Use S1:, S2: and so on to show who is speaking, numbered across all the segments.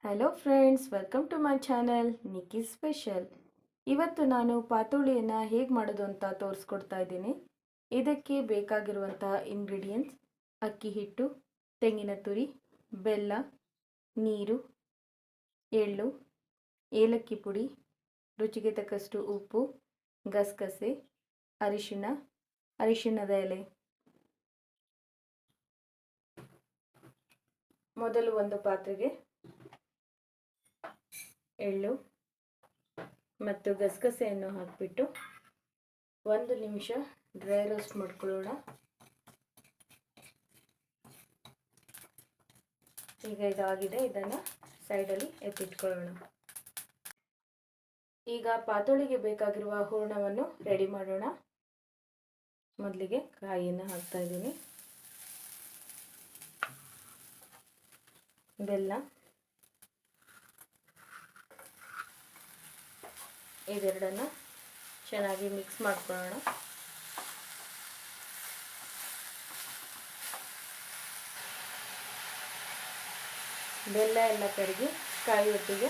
S1: Hello friends, welcome to my channel Nikki special. ಇವತ್ತು ನಾನು ಪಾತೋಳಿಯನ್ನು ಹೇಗೆ ಮಾಡೋದು ಅಂತ ತೋರಿಸ್ಕೊಡ್ತಾ ಇದ್ದೀನಿ. ಇದಕ್ಕೆ ಬೇಕಾಗಿರುವಂತಹ ಇಂಗ್ರೀಡಿಯೆಂಟ್ಸ್: ಅಕ್ಕಿ ಹಿಟ್ಟು, ತೆಂಗಿನ ತುರಿ, ಬೆಲ್ಲ, ನೀರು, ಎಳ್ಳು, ಏಲಕ್ಕಿ ಪುಡಿ, ರುಚಿಗೆ ತಕ್ಕಷ್ಟು ಉಪ್ಪು, ಗಸಗಸೆ, ಅರಿಶಿಣದ ಎಲೆ. ಮೊದಲು ಒಂದು ಪಾತ್ರೆಗೆ ಎಳ್ಳು ಮತ್ತು ಗಸಗಸೆಯನ್ನು ಹಾಕಿಬಿಟ್ಟು 1 ನಿಮಿಷ ಡ್ರೈ ರೋಸ್ಟ್ ಮಾಡ್ಕೊಳ್ಳೋಣ. ಈಗ ಇದಾಗಿದೆ, ಇದನ್ನು ಸೈಡಲ್ಲಿ ಎತ್ತಿಟ್ಕೊಳ್ಳೋಣ. ಈಗ ಪಾತೋಳಿಗೆ ಬೇಕಾಗಿರುವ ಹೂರಣವನ್ನು ರೆಡಿ ಮಾಡೋಣ. ಮೊದಲಿಗೆ ಕಾಯಿಯನ್ನು ಹಾಕ್ತಾ ಇದ್ದೀನಿ, ಬೆಲ್ಲ, ಇದೆರಡನ್ನು ಚೆನ್ನಾಗಿ ಮಿಕ್ಸ್ ಮಾಡ್ಕೊಳ್ಳೋಣ. ಬೆಲ್ಲ ಎಲ್ಲ ಕರಗಿ ಕಾಯಿ ಒಟ್ಟಿಗೆ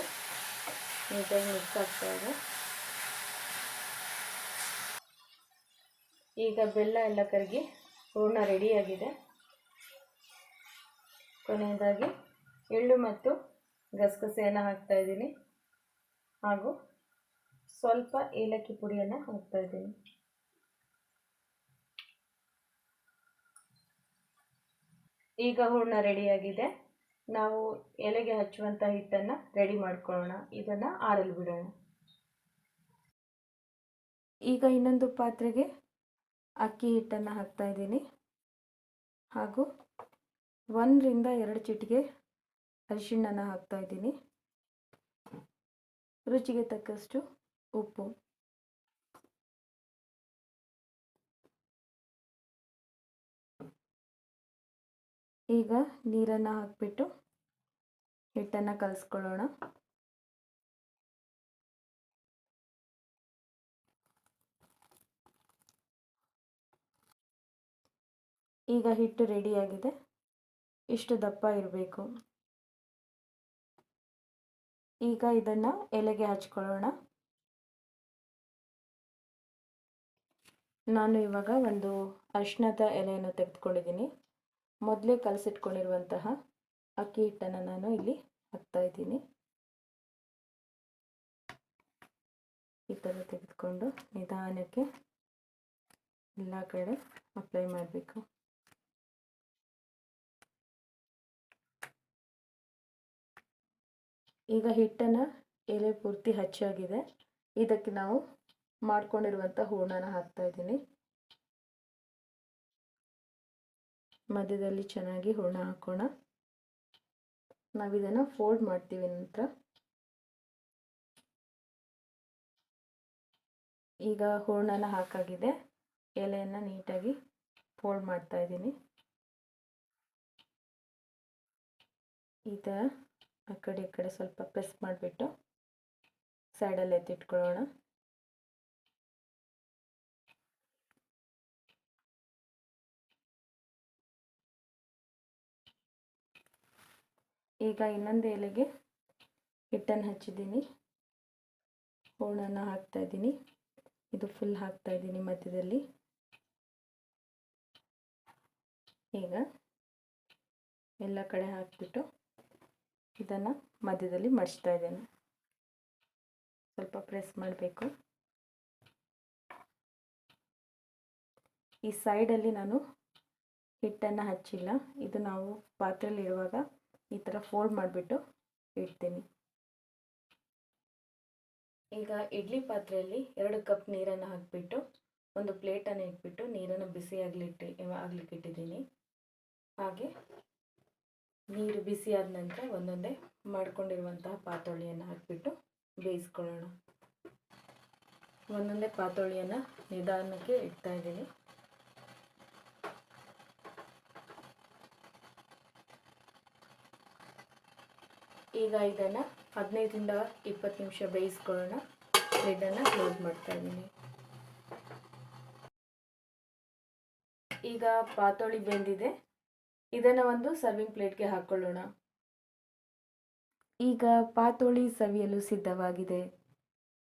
S1: ನೀಟಾಗಿ ಮಿಕ್ಸ್ ಆಗ್ತಾ ಇದೆ. ಈಗ ಬೆಲ್ಲ ಎಲ್ಲ ಕರಗಿ ಹೂರಣ ರೆಡಿಯಾಗಿದೆ. ಕೊನೆಯದಾಗಿ ಎಳ್ಳು ಮತ್ತು ಗಸಗಸೆಯನ್ನು ಹಾಕ್ತಾ ಇದ್ದೀನಿ, ಹಾಗೂ ಸ್ವಲ್ಪ ಏಲಕ್ಕಿ ಪುಡಿಯನ್ನು ಹಾಕ್ತಾ ಇದ್ದೀನಿ. ಈಗ ಹೂರಣ ರೆಡಿಯಾಗಿದೆ. ನಾವು ಎಲೆಗೆ ಹಚ್ಚುವಂಥ ಹಿಟ್ಟನ್ನು ರೆಡಿ ಮಾಡ್ಕೊಳ್ಳೋಣ. ಇದನ್ನು ಆರಲು ಬಿಡೋಣ. ಈಗ ಇನ್ನೊಂದು ಪಾತ್ರೆಗೆ ಅಕ್ಕಿ ಹಿಟ್ಟನ್ನು ಹಾಕ್ತಾ ಇದ್ದೀನಿ, ಹಾಗೂ 1 ರಿಂದ 2 ಚಿಟಿಕೆ ಅರಿಶಿಣನ ಹಾಕ್ತಾ ಇದ್ದೀನಿ, ರುಚಿಗೆ ತಕ್ಕಷ್ಟು ಉಪ್ಪು. ಈಗ ನೀರನ್ನು ಹಾಕಿಬಿಟ್ಟು ಹಿಟ್ಟನ್ನು ಕಲಿಸ್ಕೊಳ್ಳೋಣ. ಈಗ ಹಿಟ್ಟು ರೆಡಿಯಾಗಿದೆ. ಇಷ್ಟು ದಪ್ಪ ಇರಬೇಕು. ಈಗ ಇದನ್ನು ಎಲೆಗೆ ಹಚ್ಕೊಳ್ಳೋಣ. ನಾನು ಇವಾಗ ಒಂದು ಅರಿಶಿಣದ ಎಲೆಯನ್ನು ತೆಗೆದುಕೊಂಡಿದ್ದೀನಿ. ಮೊದಲೇ ಕಲಸಿಟ್ಕೊಂಡಿರುವಂತಹ ಅಕ್ಕಿ ಹಿಟ್ಟನ್ನು ನಾನು ಇಲ್ಲಿ ಹಾಕ್ತಾ ಇದ್ದೀನಿ. ಈ ಥರ ತೆಗೆದುಕೊಂಡು ನಿಧಾನಕ್ಕೆ ಎಲ್ಲ ಕಡೆ ಅಪ್ಲೈ ಮಾಡಬೇಕು. ಈಗ ಹಿಟ್ಟನ್ನು ಎಲೆ ಪೂರ್ತಿ ಹಚ್ಚಾಗಿದೆ. ಇದಕ್ಕೆ ನಾವು ಮಾಡ್ಕೊಂಡಿರುವಂಥ ಹೂರಣನ ಹಾಕ್ತಾ ಇದ್ದೀನಿ. ಮಧ್ಯದಲ್ಲಿ ಚೆನ್ನಾಗಿ ಹೂರಣ ಹಾಕೋಣ. ನಾವಿದನ್ನು ಫೋಲ್ಡ್ ಮಾಡ್ತೀವಿ. ನಂತರ ಈಗ ಹೂರಣನ ಹಾಕಾಗಿದೆ. ಎಲೆಯನ್ನು ನೀಟಾಗಿ ಫೋಲ್ಡ್ ಮಾಡ್ತಾ ಇದ್ದೀನಿ. ಈ ಥರ ಆ ಕಡೆ ಈ ಕಡೆ ಸ್ವಲ್ಪ ಪ್ರೆಸ್ ಮಾಡಿಬಿಟ್ಟು ಸೈಡಲ್ಲಿ ಎತ್ತಿಟ್ಕೊಳ್ಳೋಣ. ಈಗ ಇನ್ನೊಂದು ಎಲೆಗೆ ಹಿಟ್ಟನ್ನು ಹಚ್ಚಿದ್ದೀನಿ, ಹೂರಣನ ಹಾಕ್ತಾ ಇದ್ದೀನಿ. ಇದು ಫುಲ್ ಹಾಕ್ತಾ ಇದ್ದೀನಿ ಮಧ್ಯದಲ್ಲಿ. ಈಗ ಎಲ್ಲ ಕಡೆ ಹಾಕಿಬಿಟ್ಟು ಇದನ್ನು ಮಧ್ಯದಲ್ಲಿ ಮಡಿಸ್ತಾ ಇದ್ದೇನೆ. ಸ್ವಲ್ಪ ಪ್ರೆಸ್ ಮಾಡಬೇಕು. ಈ ಸೈಡಲ್ಲಿ ನಾನು ಹಿಟ್ಟನ್ನು ಹಚ್ಚಿಲ್ಲ. ಇದು ನಾವು ಪಾತ್ರೆಯಲ್ಲಿ ಇಡುವಾಗ ಈ ಥರ ಫೋಲ್ಡ್ ಮಾಡಿಬಿಟ್ಟು ಇಡ್ತೀನಿ. ಈಗ ಇಡ್ಲಿ ಪಾತ್ರೆಯಲ್ಲಿ 2 ಕಪ್ ನೀರನ್ನು ಹಾಕಿಬಿಟ್ಟು ಒಂದು ಪ್ಲೇಟನ್ನು ಇಟ್ಬಿಟ್ಟು ನೀರನ್ನು ಬಿಸಿ ಆಗ್ಲಿಕ್ಕೆ ಇಟ್ಟಿದ್ದೀನಿ. ಹಾಗೆ ನೀರು ಬಿಸಿ ಆದ ನಂತರ ಒಂದೊಂದೇ ಮಾಡ್ಕೊಂಡಿರುವಂತಹ ಪಾತೋಳಿಯನ್ನು ಹಾಕಿಬಿಟ್ಟು ಬೇಯಿಸ್ಕೊಳ್ಳೋಣ. ಒಂದೊಂದೇ ಪಾತೋಳಿಯನ್ನು ನಿಧಾನಕ್ಕೆ ಇಡ್ತಾ ಇದ್ದೀನಿ. ಈಗ ಇದನ್ನು 15 ರಿಂದ 20 ನಿಮಿಷ ಬೇಯಿಸ್ಕೊಳ್ಳೋಣ. ಇದನ್ನು ಕ್ಲೋಸ್ ಮಾಡ್ತಾ ಇದ್ದೀನಿ. ಈಗ ಪಾತೋಳಿ ಬೆಂದಿದೆ. ಇದನ್ನು ಒಂದು ಸರ್ವಿಂಗ್ ಪ್ಲೇಟ್ಗೆ ಹಾಕ್ಕೊಳ್ಳೋಣ. ಈಗ ಪಾತೋಳಿ ಸವಿಯಲು ಸಿದ್ಧವಾಗಿದೆ.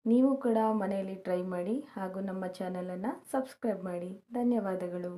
S1: ನೀವು ಕೂಡ ಮನೆಯಲ್ಲಿ ಟ್ರೈ ಮಾಡಿ ಹಾಗೂ ನಮ್ಮ ಚಾನಲನ್ನು ಸಬ್ಸ್ಕ್ರೈಬ್ ಮಾಡಿ. ಧನ್ಯವಾದಗಳು.